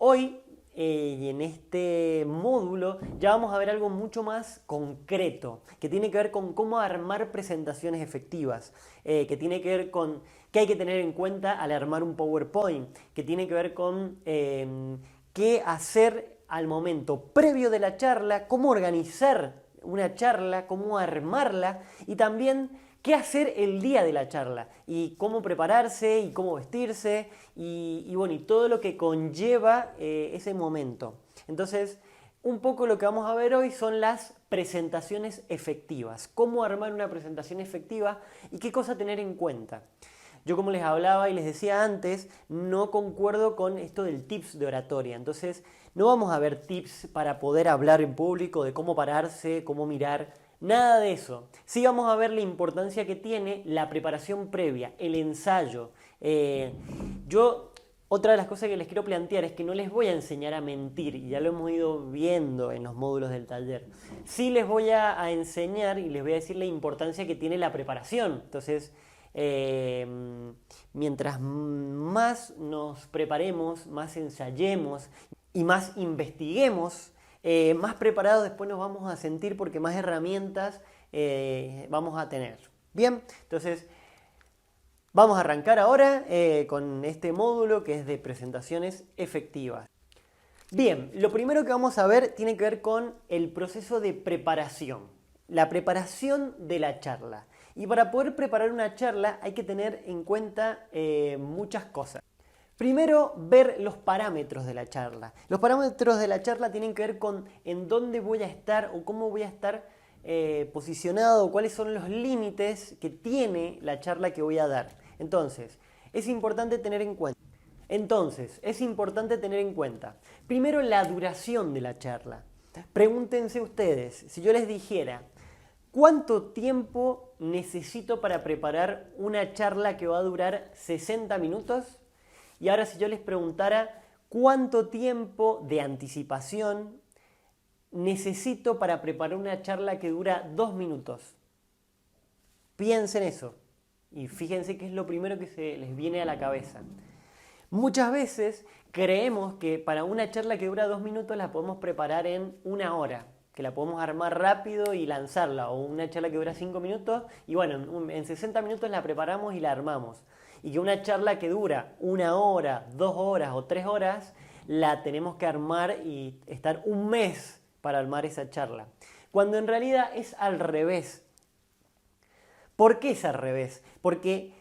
Hoy, en este módulo, ya vamos a ver algo mucho más concreto, que tiene que ver con cómo armar presentaciones efectivas, que tiene que ver con qué hay que tener en cuenta al armar un PowerPoint, que tiene que ver con qué hacer al momento previo de la charla, cómo organizar una charla, cómo armarla y también qué hacer el día de la charla y cómo prepararse y cómo vestirse y bueno, y todo lo que conlleva ese momento. Entonces, un poco lo que vamos a ver hoy son las presentaciones efectivas, cómo armar una presentación efectiva y qué cosa tener en cuenta. Yo, como les hablaba y les decía antes, no concuerdo con esto del tips de oratoria. Entonces, no vamos a ver tips para poder hablar en público, de cómo pararse, cómo mirar, nada de eso. Sí vamos a ver la importancia que tiene la preparación previa, el ensayo. Otra de las cosas que les quiero plantear es que no les voy a enseñar a mentir, y ya lo hemos ido viendo en los módulos del taller. Sí les voy a enseñar y les voy a decir la importancia que tiene la preparación. Entonces, mientras más nos preparemos, más ensayemos y más investiguemos, más preparados después nos vamos a sentir porque más herramientas vamos a tener. Bien, entonces vamos a arrancar ahora con este módulo que es de presentaciones efectivas. Bien, lo primero que vamos a ver tiene que ver con el proceso de preparación, la preparación de la charla. Y para poder preparar una charla hay que tener en cuenta muchas cosas. Primero, ver los parámetros de la charla. Los parámetros de la charla tienen que ver con en dónde voy a estar o cómo voy a estar posicionado, cuáles son los límites que tiene la charla que voy a dar. Entonces, es importante tener en cuenta. Primero, la duración de la charla. Pregúntense ustedes, si yo les dijera, ¿cuánto tiempo necesito para preparar una charla que va a durar 60 minutos? Y ahora si yo les preguntara, ¿cuánto tiempo de anticipación necesito para preparar una charla que dura 2 minutos? Piensen eso y fíjense qué es lo primero que se les viene a la cabeza. Muchas veces creemos que para una charla que dura 2 minutos la podemos preparar en 1 hora, que la podemos armar rápido y lanzarla, o una charla que dura 5 minutos y bueno, en 60 minutos la preparamos y la armamos. Y que una charla que dura 1 hora, 2 horas o 3 horas, la tenemos que armar y estar un mes para armar esa charla. Cuando en realidad es al revés. ¿Por qué es al revés? Porque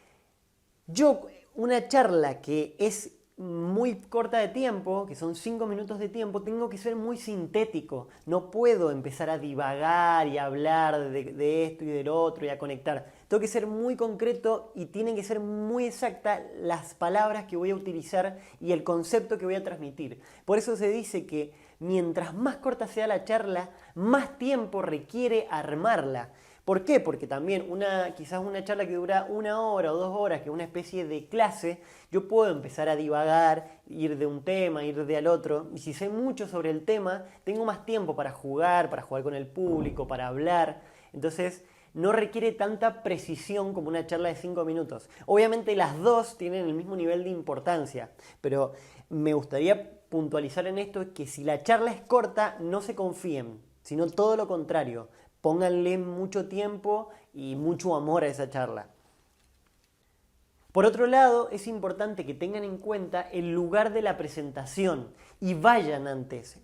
una charla que es muy corta de tiempo, que son 5 minutos de tiempo, tengo que ser muy sintético. No puedo empezar a divagar y a hablar de esto y del otro y a conectar. Tengo que ser muy concreto y tienen que ser muy exactas las palabras que voy a utilizar y el concepto que voy a transmitir. Por eso se dice que mientras más corta sea la charla, más tiempo requiere armarla. ¿Por qué? Porque también quizás una charla que dura 1 hora o 2 horas, que es una especie de clase, yo puedo empezar a divagar, ir de un tema, ir de al otro. Y si sé mucho sobre el tema, tengo más tiempo para jugar con el público, para hablar. Entonces, no requiere tanta precisión como una charla de 5 minutos. Obviamente las dos tienen el mismo nivel de importancia, pero me gustaría puntualizar en esto que si la charla es corta, no se confíen, sino todo lo contrario. Pónganle mucho tiempo y mucho amor a esa charla. Por otro lado, es importante que tengan en cuenta el lugar de la presentación y vayan antes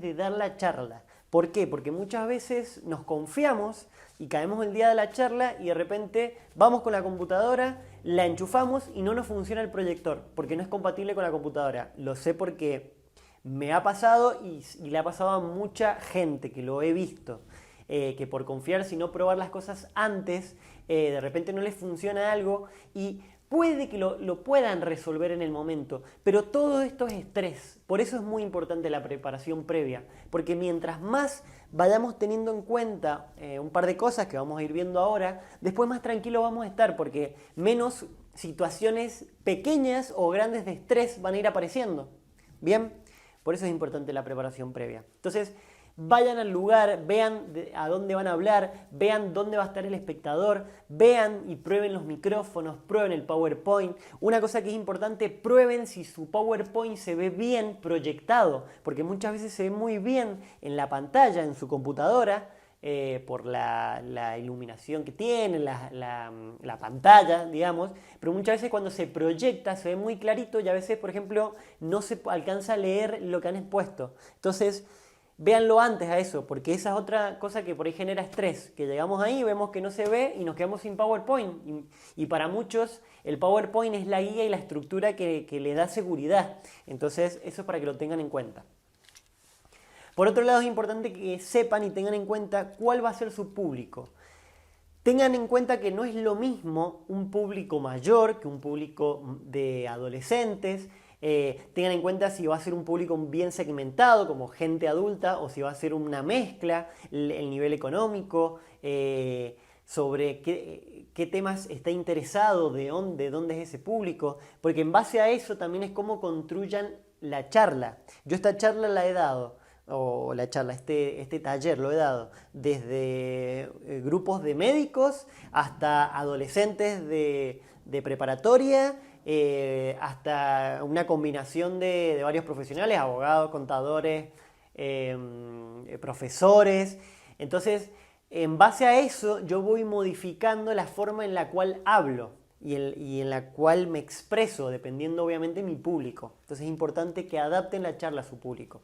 de dar la charla. ¿Por qué? Porque muchas veces nos confiamos y caemos el día de la charla y de repente vamos con la computadora, la enchufamos y no nos funciona el proyector porque no es compatible con la computadora. Lo sé porque me ha pasado y le ha pasado a mucha gente que lo he visto. Que por confiar, si no probar las cosas antes, de repente no les funciona algo y puede que lo puedan resolver en el momento, pero todo esto es estrés. Por eso es muy importante la preparación previa, porque mientras más vayamos teniendo en cuenta un par de cosas que vamos a ir viendo ahora, después más tranquilos vamos a estar, porque menos situaciones pequeñas o grandes de estrés van a ir apareciendo. Bien, por eso es importante la preparación previa. Entonces, vayan al lugar, vean a dónde van a hablar, vean dónde va a estar el espectador, vean y prueben los micrófonos, prueben el PowerPoint. Una cosa que es importante, prueben si su PowerPoint se ve bien proyectado, porque muchas veces se ve muy bien en la pantalla, en su computadora, por la iluminación que tiene, la pantalla, digamos, pero muchas veces cuando se proyecta se ve muy clarito y a veces, por ejemplo, no se alcanza a leer lo que han expuesto. Entonces, véanlo antes a eso, porque esa es otra cosa que por ahí genera estrés, que llegamos ahí, vemos que no se ve y nos quedamos sin PowerPoint. Y para muchos el PowerPoint es la guía y la estructura que le da seguridad. Entonces, eso es para que lo tengan en cuenta. Por otro lado, es importante que sepan y tengan en cuenta cuál va a ser su público. Tengan en cuenta que no es lo mismo un público mayor que un público de adolescentes. Tengan en cuenta si va a ser un público bien segmentado, como gente adulta, o si va a ser una mezcla, el nivel económico, sobre qué temas está interesado, de dónde es ese público, porque en base a eso también es cómo construyan la charla. Yo esta charla la he dado, o la charla, este taller lo he dado desde grupos de médicos hasta adolescentes de preparatoria, hasta una combinación de varios profesionales, abogados, contadores, profesores. Entonces, en base a eso, yo voy modificando la forma en la cual hablo y en la cual me expreso, dependiendo obviamente de mi público. Entonces es importante que adapten la charla a su público.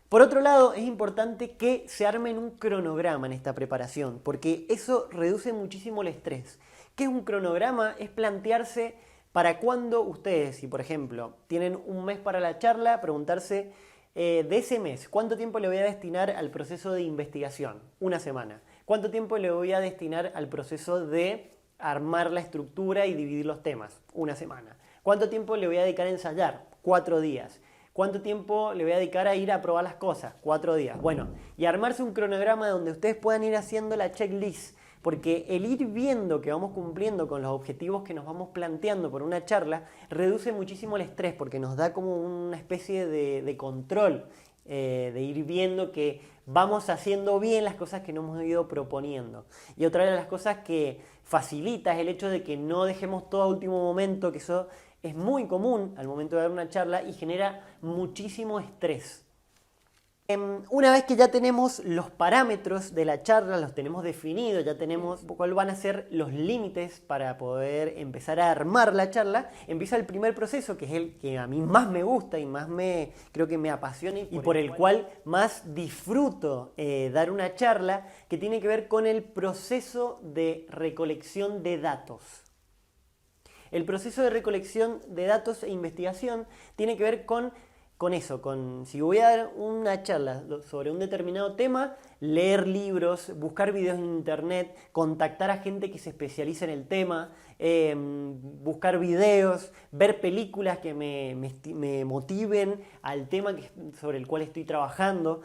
Por otro lado, es importante que se armen un cronograma en esta preparación, porque eso reduce muchísimo el estrés. ¿Qué es un cronograma? Es plantearse para cuándo ustedes, si por ejemplo tienen un mes para la charla, preguntarse de ese mes, ¿cuánto tiempo le voy a destinar al proceso de investigación? Una semana. ¿Cuánto tiempo le voy a destinar al proceso de armar la estructura y dividir los temas? Una semana. ¿Cuánto tiempo le voy a dedicar a ensayar? 4 días. ¿Cuánto tiempo le voy a dedicar a ir a probar las cosas? 4 días. Bueno, y armarse un cronograma donde ustedes puedan ir haciendo la checklist, porque el ir viendo que vamos cumpliendo con los objetivos que nos vamos planteando por una charla reduce muchísimo el estrés, porque nos da como una especie de control, de ir viendo que vamos haciendo bien las cosas que nos hemos ido proponiendo. Y otra de las cosas que facilita es el hecho de que no dejemos todo a último momento, que eso es muy común al momento de dar una charla y genera muchísimo estrés. Una vez que ya tenemos los parámetros de la charla, los tenemos definidos, ya tenemos cuáles van a ser los límites para poder empezar a armar la charla, empieza el primer proceso, que es el que a mí más me gusta y más creo que me apasiona y por el cual más disfruto dar una charla, que tiene que ver con el proceso de recolección de datos. El proceso de recolección de datos e investigación tiene que ver con eso, si voy a dar una charla sobre un determinado tema, leer libros, buscar videos en internet, contactar a gente que se especializa en el tema, buscar videos, ver películas que me motiven al tema sobre el cual estoy trabajando.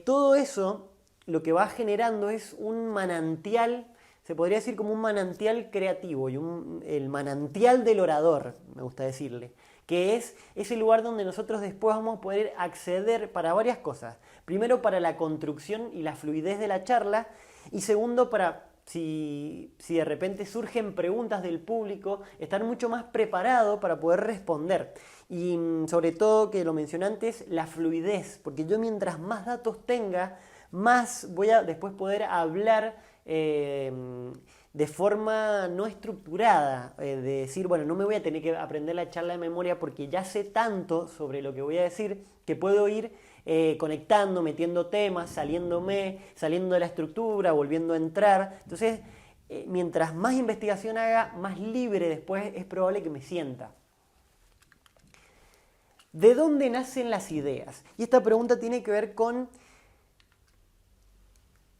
Todo eso lo que va generando es un manantial, se podría decir como un manantial creativo y el manantial del orador, me gusta decirle, que es ese lugar donde nosotros después vamos a poder acceder para varias cosas. Primero, para la construcción y la fluidez de la charla, y segundo, para si de repente surgen preguntas del público, estar mucho más preparado para poder responder. Y sobre todo, que lo mencioné antes, la fluidez, porque yo mientras más datos tenga, más voy a después poder hablar de forma no estructurada, de decir, bueno, no me voy a tener que aprender la charla de memoria porque ya sé tanto sobre lo que voy a decir que puedo ir conectando, metiendo temas, saliendo de la estructura, volviendo a entrar. Entonces, mientras más investigación haga, más libre después es probable que me sienta. ¿De dónde nacen las ideas? Y esta pregunta tiene que ver con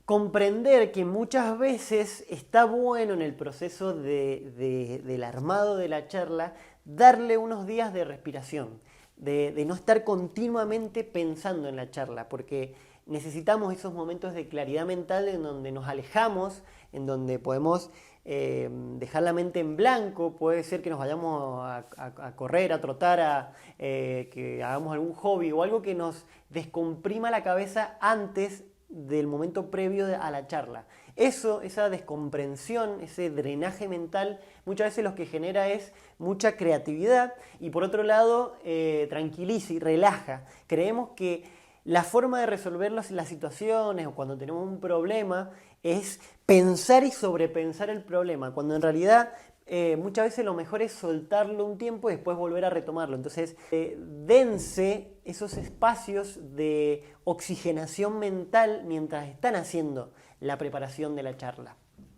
comprender que muchas veces está bueno en el proceso del armado de la charla darle unos días de respiración, de no estar continuamente pensando en la charla, porque necesitamos esos momentos de claridad mental en donde nos alejamos, en donde podemos dejar la mente en blanco, puede ser que nos vayamos a correr, a trotar, que hagamos algún hobby o algo que nos descomprima la cabeza antes del momento previo a la charla. Esa descomprensión, ese drenaje mental, muchas veces lo que genera es mucha creatividad y por otro lado tranquiliza y relaja. Creemos que la forma de resolver las situaciones o cuando tenemos un problema es pensar y sobrepensar el problema, cuando en realidad muchas veces lo mejor es soltarlo un tiempo y después volver a retomarlo. Entonces, dense esos espacios de oxigenación mental mientras están haciendo la preparación de la charla.